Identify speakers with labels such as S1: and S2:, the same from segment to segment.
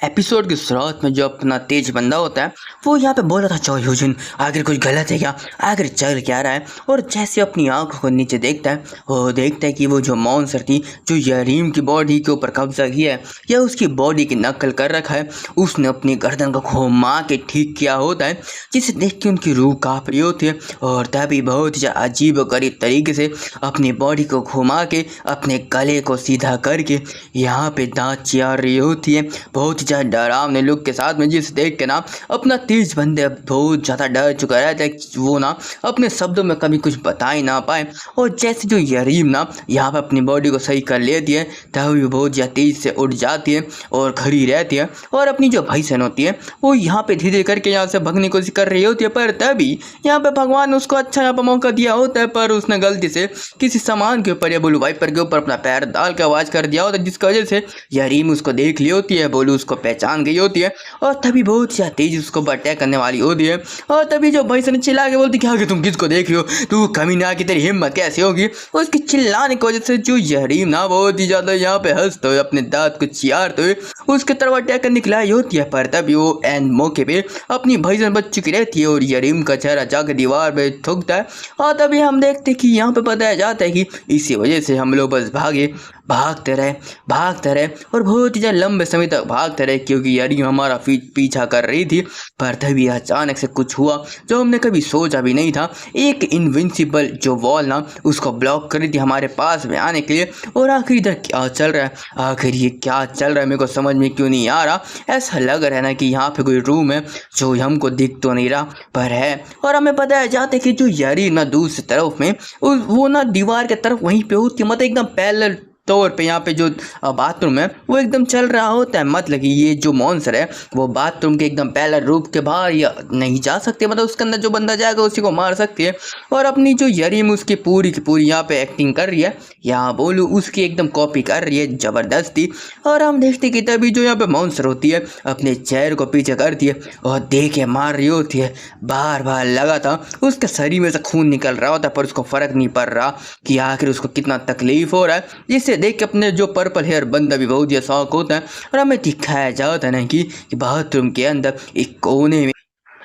S1: Episode की शुरुआत में जो अपना तेज बंदा होता है वो यहाँ पे बोल रहा था चो ह्यूजिन आखिर कुछ गलत है क्या, आखिर चल क्या रहा है। और जैसे अपनी आंखों को नीचे देखता है वो देखता है कि वो जो मॉन्स्टर थी जो यरीम की बॉडी के ऊपर कब्जा किया है या उसकी बॉडी की नकल कर रखा है, उसने अपनी गर्दन को घुमा के ठीक किया होता है, जिसे देख के उनकी रूह काँप रही होती है। और तभी बहुत ही अजीब व गरीब तरीके से अपनी बॉडी को घुमा के अपने गले को सीधा करके यहाँ पे दांत चियार रही होती है बहुत ज़्यादा डरावने लुक के साथ में, जिसे देख के ना अपना तेज बंदे अब बहुत ज़्यादा डर चुका रहता है कि वो ना अपने शब्दों में कभी कुछ बता ही ना पाए। और जैसे जो यरीम ना यहाँ पे अपनी बॉडी को सही कर लेती है तभी वो बहुत ज़्यादा तेज से उठ जाती है और खड़ी रहती है। और अपनी जो भैंसन होती है वो यहाँ पे धीरे करके यहाँ से भगने की कोशिश कर रही होती है, पर तभी यहाँ पे भगवान ने उसको अच्छा यहाँ पे मौका दिया होता है, पर उसने गलती से किसी सामान के ऊपर या बोलू वाइपर के ऊपर अपना पैर डाल के आवाज़ कर दिया होता है, जिसकी वजह से यरीम उसको देख ली होती है, बोलू उसको पहचान गई होती है और तभी बहुत ज़्यादा तेज उसको अटैक करने वाली होती है। और तभी जो भैंसन चिल्ला के बोलती क्या कि तुम किसको देख रही हो, तू कमीना की तेरी हिम्मत कैसे होगी। उसके चिल्लाने की वजह से जो यरीम ना बहुत ही ज़्यादा यहाँ पे हंसते हुए अपने दांत को चियारते हुए उसके तरफ अटैक करने के लिए होती है, पर तभी वो एंड मौके पे अपनी भैंसन बच चुकी रहती है और यरीम का चेहरा जाकर दीवार पे ठुकता है। और तभी हम देखते हैं कि यहाँ पे बताया जाता है कि इसी वजह से हम लोग बस भागते रहे और बहुत ही ज़्यादा लंबे समय तक भागते रहे, क्योंकि यरीम हमारा पीछा कर रही थी। पर तभी अचानक से कुछ हुआ जो हमने कभी सोचा भी नहीं था। एक इनविंसिबल जो वॉल ना उसको ब्लॉक कर रही थी हमारे पास में आने के लिए। और आखिर इधर क्या चल रहा है, आखिर ये क्या चल रहा है, मेरे को समझ में क्यों नहीं आ रहा। ऐसा लग रहा है ना कि यहाँ पे कोई रूम है जो हमको दिख तो नहीं रहा पर है। और हमें बताया जाता है कि जो यरीम ना दूसरी तरफ में वो ना दीवार के तरफ वहीं पे होती है, मतलब एकदम पैरेलल तौर पे यहाँ पे जो बाथरूम है वो एकदम चल रहा होता है। मतलब कि ये जो मॉन्स्टर है वो बाथरूम के एकदम पहले रूप के बाहर या नहीं जा सकते, मतलब उसके अंदर जो बंदा जाएगा उसी को मार सकती है। और अपनी जो यरीम उसकी पूरी की पूरी यहाँ पे एक्टिंग कर रही है, यहाँ बोलूँ उसकी एकदम कॉपी कर रही है ज़बरदस्ती। और हम देखते कि तभी जो यहाँ पे मॉन्स्टर होती है अपने चेहरे को पीछे करती है और देखे मार रही होती है। बार बार लगा था उसके शरीर में से खून निकल रहा होता है पर उसको फ़र्क नहीं पड़ रहा कि आखिर उसको कितना तकलीफ हो रहा है। जिससे देख के अपने जो पर्पल हेयर बंदा भी बहुत ही शौक होता है। और हमें दिखाया जाता है ना कि बाथरूम के अंदर एक कोने में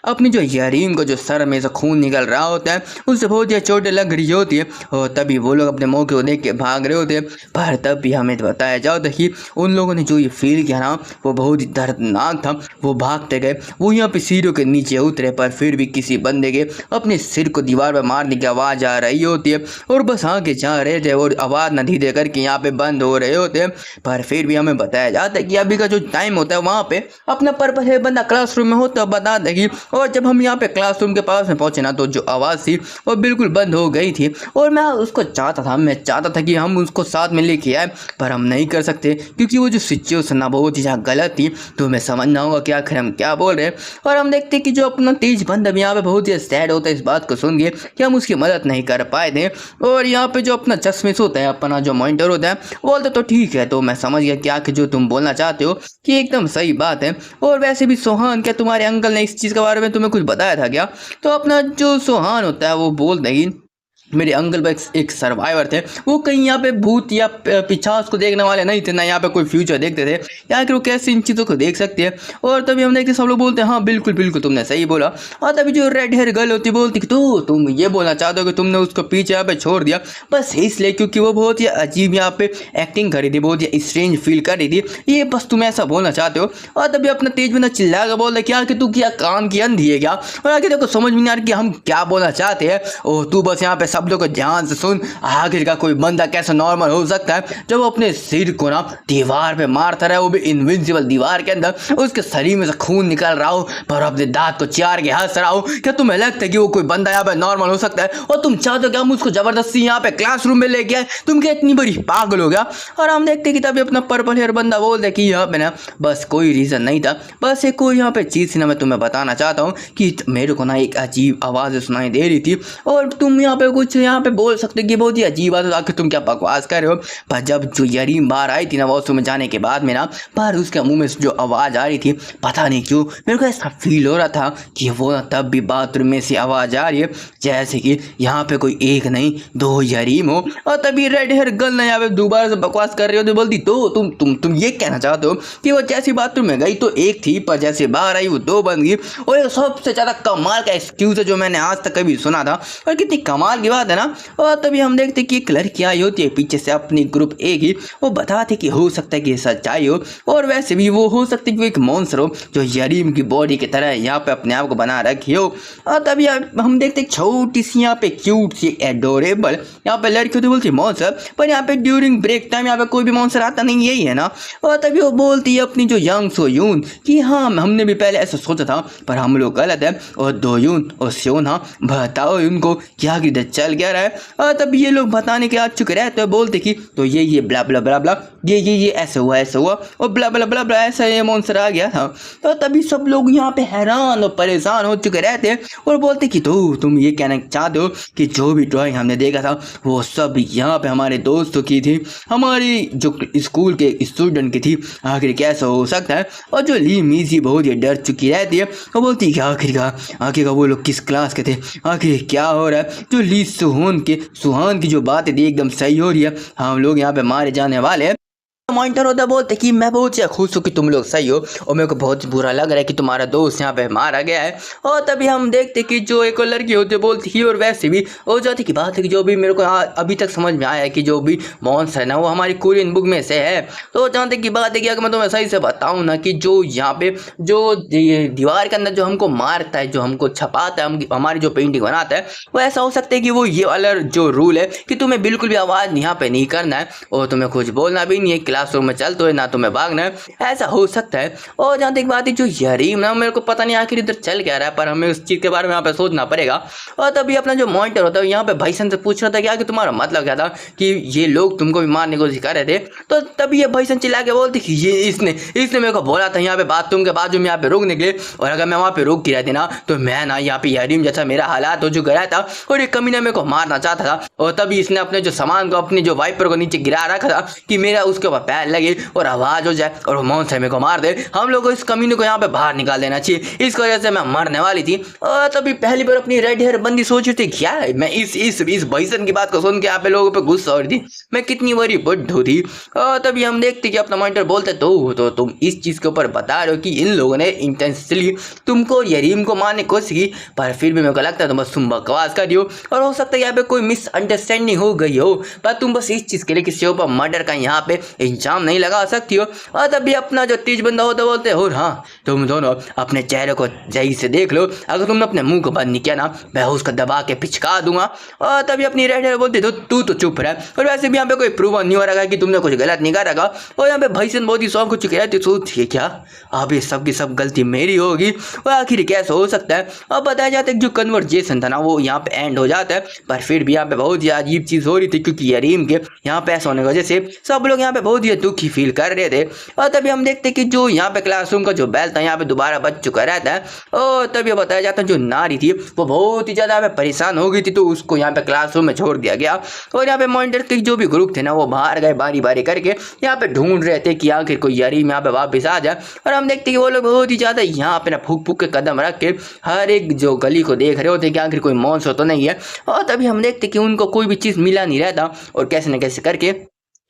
S1: अपनी जो यरीम को जो सर में से खून निकल रहा होता है उससे बहुत ही चोटें लग रही होती है। और तभी वो लोग अपने मौके को देख के भाग रहे होते हैं, पर तब भी हमें बताया जाता है कि उन लोगों ने जो ये फील किया ना वो बहुत ही दर्दनाक था। वो भागते गए, वो यहाँ पे सीढ़ियों के नीचे उतरे, पर फिर भी किसी बंदे के अपने सिर को दीवार पर मारने की आवाज़ आ रही होती है और बस आगे जा रहे थे और आवाज़ न धीरे करके यहाँ पे बंद हो रहे होते हैं। पर फिर भी हमें बताया जाता है कि अभी का जो टाइम होता है वहाँ पे अपना पर्पल हेयर बंदा क्लासरूम में होता है बता देगी। और जब हम यहाँ पे क्लासरूम के पास में पहुंचे ना तो जो आवाज़ थी वो बिल्कुल बंद हो गई थी। और मैं चाहता था कि हम उसको साथ में लेके आए, पर हम नहीं कर सकते क्योंकि वो जो सिचुएशन ना बहुत ही गलत थी। तो मैं समझना होगा कि आखिर हम क्या बोल रहे हैं। और हम देखते कि जो अपना तेज बंदा भी यहाँ पे बहुत ही सैड होता है इस बात को सुन के कि हम उसकी मदद नहीं कर पाए थे। और यहाँ पे जो अपना चश्मिश होता है अपना जो मॉनिटर होता है बोलते तो ठीक है, तो मैं समझ गया कि आखिर जो तुम बोलना चाहते हो कि एकदम सही बात है। और वैसे भी सोहान, क्या तुम्हारे अंकल ने इस चीज़ के बारे में तुम्हें कुछ बताया था क्या? तो अपना जो सोहान होता है वो बोल देगी मेरे अंकल भाई एक सर्वाइवर थे, वो कहीं यहाँ पे भूत या पिशाच को देखने वाले नहीं थे, ना यहाँ पे कोई फ्यूचर देखते थे, या कि वो कैसे इन चीज़ों को देख सकते हैं। और तभी हम देखते सब लोग बोलते हैं हाँ बिल्कुल बिल्कुल तुमने सही बोला। और तभी जो रेड हेयर गर्ल होती बोलती कि तो तुम ये बोलना चाहते हो कि तुमने उसको पीछे यहाँ पे छोड़ दिया बस इसलिए क्योंकि वो बहुत ही अजीब यहाँ पे एक्टिंग करी थी, बहुत ही स्ट्रेंज फील कर रही थी, ये बस तुम ऐसा बोलना चाहते हो। और तभी अपना तेज बंदा चिल्ला कर बोल रहा क्या कि तू क्या कान की अंधी है क्या, और आगे देखो समझ में नहीं आ रहा कि हम क्या बोलना चाहते हैं। और तू बस यहाँ पे शब्दों को ध्यान से सुन, आखिर का कोई बंदा कैसा नॉर्मल हो सकता है जब वो अपने सिर को ना दीवार पे मारता रहे, वो भी इनविंसिबल दीवार के अंदर, उसके शरीर में से खून निकल रहा हो पर अपने दांत को चियार के हंस रहा हो। क्या तुम्हें लगता है कि वो कोई बंदा यहाँ पे नॉर्मल हो सकता है? और तुम चाहते हो कि हम उसको जबरदस्ती यहाँ पे क्लासरूम में लेके आए? तुम क्या इतनी बड़ी पागल हो गया? और हम देखते कि तभी अपना पर्पल हेयर बंदा बोल दे कि यहाँ पे ना बस कोई रीज़न नहीं था, बस एक कोई यहाँ पे चीज़ ना मैं तुम्हें बताना चाहता हूँ कि मेरे को ना एक अजीब आवाज़ सुनाई दे रही थी और तुम यहाँ पे कुछ कुछ यहाँ पे बोल सकते हो कि बहुत ही अजीब बात है, आखिर तुम क्या बकवास कर रहे हो। पर जब जो यरीम बाहर आई थी ना वॉशरूम में जाने के बाद में ना, पर उसके मुंह में से जो आवाज़ आ रही थी, पता नहीं क्यों मेरे को ऐसा फील हो रहा था कि वो ना तब भी बाथरूम में से आवाज़ आ रही है जैसे कि यहाँ पे कोई एक नहीं दो यरीम हो। और तभी रेड हेयर गर्ल ने यहाँ पे दोबारा से बकवास कर रही हो तो बोलती तो तुम ये कहना चाहते हो कि वो जैसी बाथरूम में गई तो एक थी, पर जैसे बाहर आई वो दो बन गई। और ये सबसे ज़्यादा कमाल का एक्सक्यूज़ है जो मैंने आज तक कभी सुना था, और कितनी कमाल की बात है ना। और तभी हम देखते कि एक लड़की आई होती है पीछे से अपनी ग्रुप ए की, वो बताते कि हो सकता है कि ये सच्चाई हो, और वैसे भी वो हो सकती है कि वो एक मॉन्स्टर हो जो यरीम की बॉडी की तरह यहाँ पे अपने आप को बना रखी हो। और तभी हम देखते छोटी सी यहाँ पे क्यूट सी एडोरेबल यहाँ पे लड़की होती बोलती मॉन्स्टर, पर यहाँ पे ड्यूरिंग ब्रेक टाइम यहाँ पे कोई भी मॉन्स्टर आता नहीं, यही है ना। और तभी वो बोलती है अपनी जो यंग सो यून कि हाँ हमने भी पहले ऐसा सोचा था पर हम लोग गलत है। और दो यून और स्योन हाँ बताओ उनको क्या किधर चल क्या रहा है। और तब ये लोग बताने के आ चुके रहते हैं, बोलते कि तो ये ब्ला ब्ला ब्ला ब्ला ये ऐसे हुआ और ब्ला ब्ला ब्ला ब्ला ऐसा ये मॉन्स्टर आ गया था। तो तभी सब लोग यहाँ पे हैरान और परेशान हो चुके रहते हैं और बोलते कि तो तुम ये कहना चाहते हो कि जो भी ड्राइंग हमने देखा था वो सब यहाँ पे हमारे दोस्तों की थी, हमारी जो स्कूल के स्टूडेंट की थी, आखिर कैसा हो सकता है। और जो ली मीजी बहुत ही डर चुकी रहती है, वो बोलती है कि आखिर वो लोग किस क्लास के थे, आखिर क्या हो रहा है। जो ली सुहान की जो बातें थी एकदम सही हो रही है, हम लोग यहाँ पे मारे जाने वाले हैं। मॉनिटर होता बोलते कि मैं बहुत ज़्यादा खुश हूँ कि तुम लोग सही हो और मेरे को बहुत बुरा लग रहा है कि तुम्हारा दोस्त यहाँ पे मारा गया है। और तभी हम देखते कि जो एक और लड़की होती बोलती ही, और वैसे भी हो जाती की बात है कि जो भी मेरे को अभी तक समझ में आया है कि जो भी मॉन्स्टर है ना वो हमारी कोरियन बुक में से है। तो जहाँ तक की बात है कि अगर मैं तुम्हें सही से बताऊँ ना कि जो यहाँ पे जो दीवार के अंदर जो हमको मारता है, जो हमको छपाता है, हमारी जो पेंटिंग बनाता है, वो ऐसा हो सकता है कि वो ये वाला जो रूल है कि तुम्हें बिल्कुल भी आवाज़ यहाँ पे नहीं करना है और तुम्हें कुछ बोलना भी नहीं है, क्लासरूम में चल तो है ना तुम्हें भागना है, ऐसा हो सकता है। और जहाँ तक बात है जो यरीम ना, मेरे को पता नहीं आखिर इधर चल क्या रहा है, पर हमें उस चीज़ के बारे में यहाँ पे सोचना पड़ेगा। और तभी अपना जो मॉनिटर होता है यहाँ पे भाईसन से पूछ रहा था कि आगे तुम्हारा मतलब क्या था कि ये लोग तुमको भी मारने को सिखा रहे थे। तो तभी ये भाईसन चिल्ला के बोलती कि ये इसने मेरे को बोला था यहाँ पे बाथरूम के बाजू में यहाँ पे रुकने के लिए, और अगर मैं वहाँ पे रुक की रहती ना तो मैं ना यहाँ पे यरीम जैसा मेरा हालात हो चुका रहता और एक कमीना मेरे को मारना चाहता था। और तभी इसने अपने जो सामान को अपने जो वाइपर को नीचे गिरा रखा था कि मेरा उसके ऊपर पैर लगे और आवाज़ हो जाए और वो मॉन्स्टर मेरे को मार दे। हम लोग को इस कमीने को यहाँ पे बाहर निकाल देना चाहिए, इस वजह से मैं मरने वाली थी। और तभी पहली बार अपनी रेड हेयर बंदी सोच रही थी क्या है, मैं इस भाईसन की बात को सुन के यहाँ पे लोगों पे गुस्सा हो रही थी, मैं कितनी बड़ी बुड्ढू थी। और तभी हम देखते कि अपना मॉनिटर बोलते तो तुम इस चीज़ के ऊपर बता रहे हो कि इन लोगों ने इंटेंशनली तुमको यरीम को मारने की कोशिश की, पर फिर भी मेरे को लगता है तुम बस बकवास कर रही हो और हो सकता है यहाँ पे कोई मिसअंडरस्टैंडिंग हो गई हो, पर तुम बस इस चीज़ के लिए किसी ऊपर मर्डर का यहाँ पे इंजाम नहीं लगा सकती हो। और तभी अपना जो तेज बंदा होता बोलते और हाँ तुम दोनों अपने चेहरे को सही से देख लो, अगर तुमने अपने मुंह को बंद नहीं किया ना मैं उसको दबा के पिचका दूंगा। और तभी अपनी रेड हेयर बोलते तू तो चुप रहा, और वैसे भी यहाँ पे कोई प्रूव नहीं हो रहा है कि तुमने कुछ गलत नहीं कर रखा। और यहाँ पे भाईसन बहुत ही शौक हो चुके रहते सोचिए क्या अब ये सब की सब गलती मेरी होगी, और आखिर कैसे हो सकता है। अब बताया जाता है जो कन्वर्जेशन था ना वो यहाँ पे एंड हो जाता है, पर फिर भी यहाँ पे बहुत ही अजीब चीज़ हो रही थी क्योंकि यरीम के यहाँ पे ऐसा होने की वजह से सब लोग यहाँ पे बहुत ही दुखी फील कर रहे थे। और तभी हम देखते कि जो यहाँ पे क्लासरूम का जो बेल था यहाँ पे दोबारा बज चुका रहता है। और तभी बताया जाता है जो नारी थी वो बहुत ही ज़्यादा यहाँ पे परेशान हो गई थी, तो उसको यहाँ पे क्लासरूम में छोड़ दिया गया। और यहाँ पे मॉनिटर के जो भी ग्रुप थे ना वो बाहर गए बारी बारी करके यहाँ पे ढूंढ रहे थे कि आखिर कोई यरीम यहाँ पे वापस आ जाए। और हम देखते कि वो लोग बहुत ही ज़्यादा यहाँ पे ना फूक फूक के कदम रख के हर एक जो गली को देख रहे होते कि आखिर कोई मॉन्स्टर तो नहीं है। और तभी हम देखते कि उनको कोई भी चीज़ मिला नहीं रहता, और कैसे न कैसे करके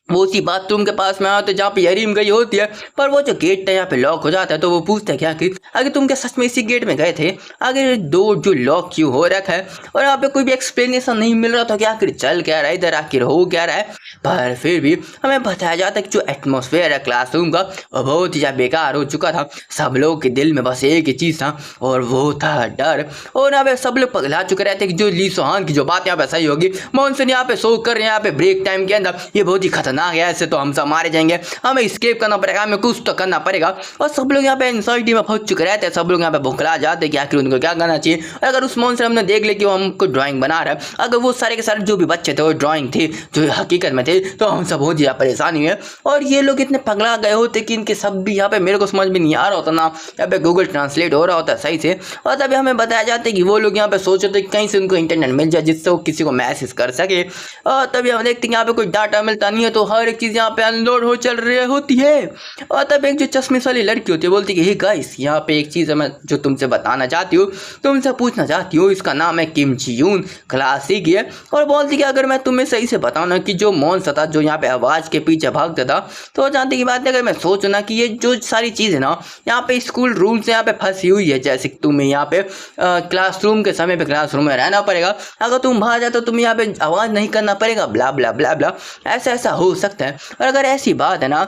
S1: वो उसी बाथरूम के पास में आते जहाँ पे यरीम गई होती है, पर वो जो गेट है यहाँ पे लॉक हो जाता है। तो वो पूछता है क्या कि अगर तुम क्या सच में इसी गेट में गए थे, अगर दो जो लॉक क्यों हो रखा है। और यहाँ पे कोई भी एक्सप्लेनेशन नहीं मिल रहा था कि आखिर चल क्या रहा है इधर, आखिर हो क्या रहा है। पर फिर भी हमें बताया जाता है कि जो एटमोसफेयर है क्लासरूम का वो बहुत ही ज़्यादा बेकार हो चुका था, सब लोग के दिल में बस एक ही चीज़ था और वो था डर। और यहाँ पे सब लोग पगला चुके रहते कि जो ली सुहान की जो बात यहाँ पे सही होगी, मॉनसून यहाँ पे शो कर रहे हैं यहाँ पे ब्रेक टाइम के अंदर, ये बहुत ही खतरनाक खतरनाक है, ऐसे तो हम सब मारे जाएंगे, हमें एस्केप करना पड़ेगा, हमें कुछ तो करना पड़ेगा। और सब लोग यहाँ पे एंजाइटी में फंस चुके रहते हैं, सब लोग यहाँ पे बौखला जाते हैं कि आखिर उनको क्या करना चाहिए। और अगर उस मॉन्स्टर हमने देख लिया कि वो हमको ड्राइंग बना रहा है, अगर वो सारे के सारे जो भी बच्चे थे वो ड्राइंग थे जो हकीकत में थे, तो हम सब बहुत ज़्यादा परेशानी है। और ये लोग इतने पगला गए होते कि इनके सब भी यहाँ पे मेरे को समझ में नहीं आ रहा होता ना, यहाँ पे गूगल ट्रांसलेट हो रहा होता है सही से। और तभी हमें बताया जाता है कि वो लोग यहाँ पे सोच रहे थे कि कहीं से उनको इंटरनेट मिल जाए जिससे वो किसी को मैसेज कर सके। और तभी हम देखते हैं यहाँ पे कोई डाटा मिलता नहीं है, तो हर एक चीज़ यहाँ पे अनलोड हो चल रही होती है। और तब एक जो चश्मिश वाली लड़की होती है बोलती है कि हे गाइस, यहाँ पे एक चीज़ है मैं जो तुमसे बताना चाहती हूँ, तुमसे पूछना चाहती हूँ, इसका नाम है किम जी यून, क्लासिक है। और बोलती कि अगर मैं तुम्हें सही से बताऊँ ना कि जो मॉन्स्टर था जो यहाँ पे आवाज़ के पीछे भागता था, तो जानते की बात है, अगर मैं सोचूँ ना कि ये जो सारी चीज़ है ना यहाँ पे स्कूल रूल से यहाँ पे फंसी हुई है। जैसे तुम्हें यहाँ पे क्लासरूम के समय पे क्लासरूम में रहना पड़ेगा, अगर तुम बाहर जाते तो तुम्हें यहाँ पे आवाज़ नहीं करना पड़ेगा, ब्ला ब्ला ब्ला ब्ला, ऐसा ऐसा हो सकता है। और अगर ऐसी बात है ना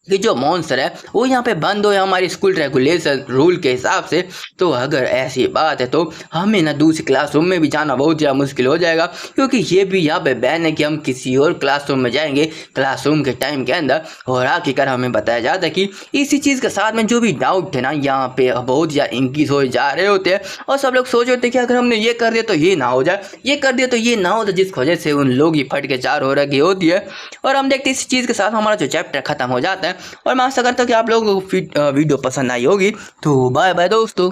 S1: कि जो मॉन्स्टर है वो यहाँ पे बंद हो हमारी स्कूल रेगुलेशन रूल के हिसाब से, तो अगर ऐसी बात है तो हमें ना दूसरी क्लासरूम में भी जाना बहुत ज़्यादा मुश्किल हो जाएगा, क्योंकि ये भी यहाँ पे बैन है कि हम किसी और क्लासरूम में जाएंगे क्लासरूम के टाइम के अंदर। और आखिरकार हमें बताया जाता है कि इसी चीज़ के साथ में जो भी डाउट थे ना यहाँ पे बहुत ज़्यादा इंक्रीज हो जा रहे होते हैं। और सब लोग सोच रहे थे कि अगर हमने ये कर दिया तो ये ना हो जाए, ये कर दिया तो ये ना हो, तो जिस वजह से उन लोग ही फट के चार हो रखी होती है। और हम देखते हैं इस चीज़ के साथ हमारा जो चैप्टर खत्म हो जाता है। और मैं आशा करता हूँ कि आप लोगों को वीडियो पसंद आई होगी। तो बाय बाय दोस्तों।